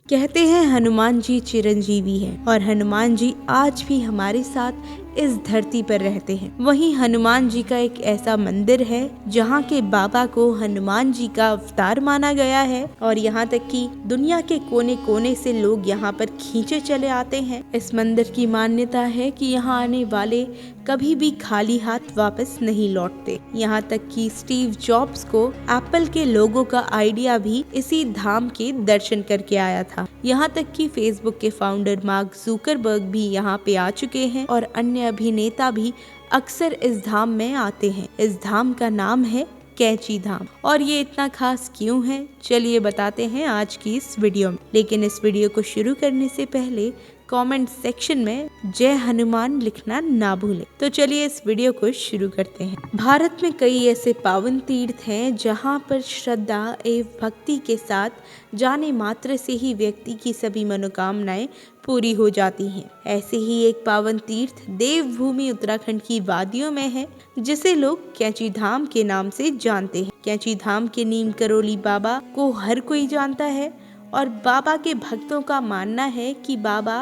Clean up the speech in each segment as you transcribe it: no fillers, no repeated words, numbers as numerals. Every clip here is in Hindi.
कहते हैं हनुमान जी चिरंजीवी हैं और हनुमान जी आज भी हमारे साथ इस धरती पर रहते हैं। वहीं हनुमान जी का एक ऐसा मंदिर है जहाँ के बाबा को हनुमान जी का अवतार माना गया है और यहाँ तक कि दुनिया के कोने कोने से लोग यहाँ पर खींचे चले आते हैं। इस मंदिर की मान्यता है कि यहाँ आने वाले कभी भी खाली हाथ वापस नहीं लौटते। यहाँ तक कि स्टीव जॉब्स को एप्पल के लोगो का आइडिया भी इसी धाम के दर्शन करके आया था। यहाँ तक कि फेसबुक के फाउंडर मार्क जुकरबर्ग भी यहाँ पे आ चुके हैं और अन्य अभिनेता भी अक्सर इस धाम में आते हैं। इस धाम का नाम है कैंची धाम और ये इतना खास क्यों है, चलिए बताते हैं आज की इस वीडियो में। लेकिन इस वीडियो को शुरू करने से पहले कमेंट सेक्शन में जय हनुमान लिखना ना भूलें। तो चलिए इस वीडियो को शुरू करते हैं। भारत में कई ऐसे पावन तीर्थ हैं जहां पर श्रद्धा एवं भक्ति के साथ जाने मात्र से ही व्यक्ति की सभी मनोकामनाएं पूरी हो जाती हैं। ऐसे ही एक पावन तीर्थ देवभूमि उत्तराखंड की वादियों में है जिसे लोग कैंची धाम के नाम से जानते हैं। कैंची धाम के नीम करोली बाबा को हर कोई जानता है और बाबा के भक्तों का मानना है कि बाबा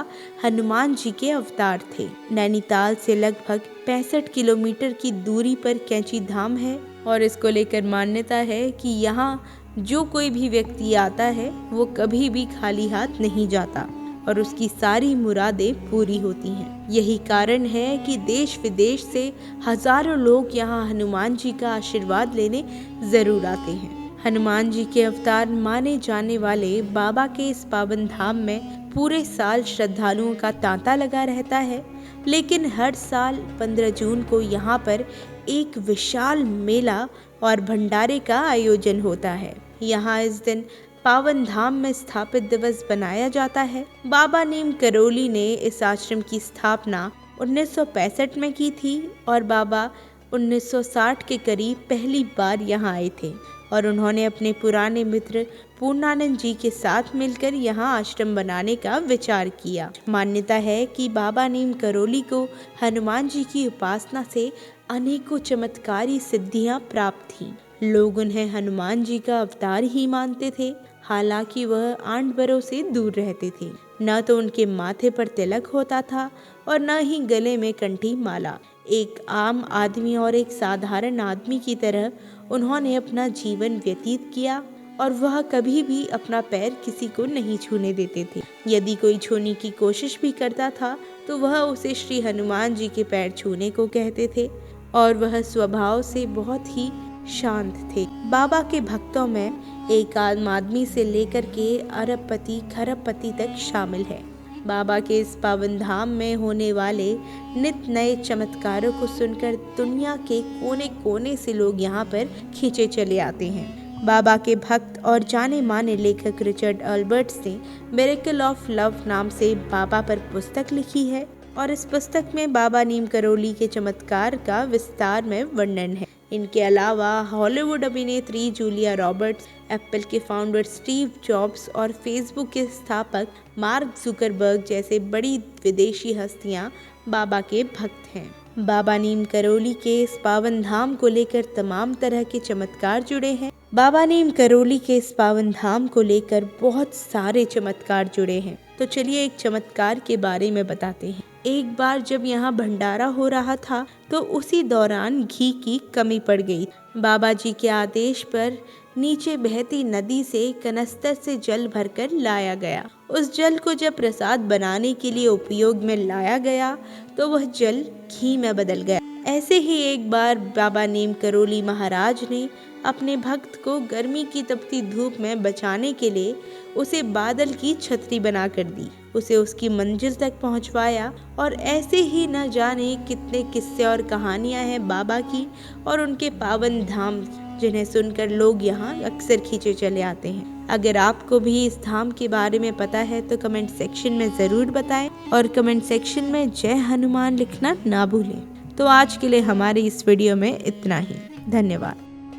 हनुमान जी के अवतार थे। नैनीताल से लगभग 65 किलोमीटर की दूरी पर कैंची धाम है और इसको लेकर मान्यता है कि यहाँ जो कोई भी व्यक्ति आता है वो कभी भी खाली हाथ नहीं जाता और उसकी सारी मुरादें पूरी होती हैं। यही कारण है कि देश विदेश से हजारों लोग यहाँ हनुमान जी का आशीर्वाद लेने जरूर आते हैं। हनुमान जी के अवतार माने जाने वाले बाबा के इस पावन धाम में पूरे साल श्रद्धालुओं का तांता लगा रहता है, लेकिन हर साल 15 जून को यहाँ पर एक विशाल मेला और भंडारे का आयोजन होता है। यहाँ इस दिन पावन धाम में स्थापित दिवस बनाया जाता है। बाबा नीम करोली ने इस आश्रम की स्थापना 1965 में की थी और बाबा 1960 के करीब पहली बार यहाँ आए थे और उन्होंने अपने पुराने मित्र पूर्णानंद जी के साथ मिलकर यहाँ आश्रम बनाने का विचार किया। मान्यता है कि बाबा नीम करोली को हनुमान जी की उपासना से अनेकों चमत्कारी सिद्धियां प्राप्त थीं। लोग उन्हें हनुमान जी का अवतार ही मानते थे, हालांकि वह आंडवरों से दूर रहते थे। न तो उनके माथे पर तिलक होता था और न ही गले में कंठी माला। एक आम आदमी और एक साधारण आदमी की तरह उन्होंने अपना जीवन व्यतीत किया और वह कभी भी अपना पैर किसी को नहीं छूने देते थे। यदि कोई छूने की कोशिश भी करता था तो वह उसे श्री हनुमान जी के पैर छूने को कहते थे और वह स्वभाव से बहुत ही शांत थे। बाबा के भक्तों में एक आम आदमी से लेकर के अरबपति खरबपति तक शामिल है। बाबा के इस पावन धाम में होने वाले नित नए चमत्कारों को सुनकर दुनिया के कोने कोने से लोग यहाँ पर खींचे चले आते हैं। बाबा के भक्त और जाने माने लेखक रिचर्ड अल्बर्ट्स ने मिरेकल ऑफ लव नाम से बाबा पर पुस्तक लिखी है और इस पुस्तक में बाबा नीम करोली के चमत्कार का विस्तार में वर्णन है। इनके अलावा हॉलीवुड अभिनेत्री जूलिया रॉबर्ट्स, एप्पल के फाउंडर स्टीव जॉब्स और फेसबुक के स्थापक मार्क जुकरबर्ग जैसे बड़ी विदेशी हस्तियां बाबा के भक्त हैं। बाबा नीम करोली के इस पावन धाम को लेकर तमाम तरह के चमत्कार जुड़े हैं। बाबा नीम करोली के इस पावन धाम को लेकर बहुत सारे चमत्कार जुड़े हैं। तो चलिए एक चमत्कार के बारे में बताते हैं। एक बार जब यहाँ भंडारा हो रहा था तो उसी दौरान घी की कमी पड़ गई। बाबा जी के आदेश पर नीचे बहती नदी से कनस्तर से जल भरकर लाया गया। उस जल को जब प्रसाद बनाने के लिए उपयोग में लाया गया तो वह जल घी में बदल गया। ऐसे ही एक बार बाबा नीम करोली महाराज ने अपने भक्त को गर्मी की तपती धूप में बचाने के लिए उसे बादल की छतरी बनाकर दी, उसे उसकी मंजिल तक पहुंचवाया और ऐसे ही न जाने कितने किस्से और कहानियां हैं बाबा की और उनके पावन धाम जिन्हें सुनकर लोग यहाँ अक्सर खींचे चले आते हैं। अगर आपको भी इस धाम के बारे में पता है तो कमेंट सेक्शन में ज़रूर बताएं और कमेंट सेक्शन में जय हनुमान लिखना ना भूलें। तो आज के लिए हमारी इस वीडियो में इतना ही। धन्यवाद।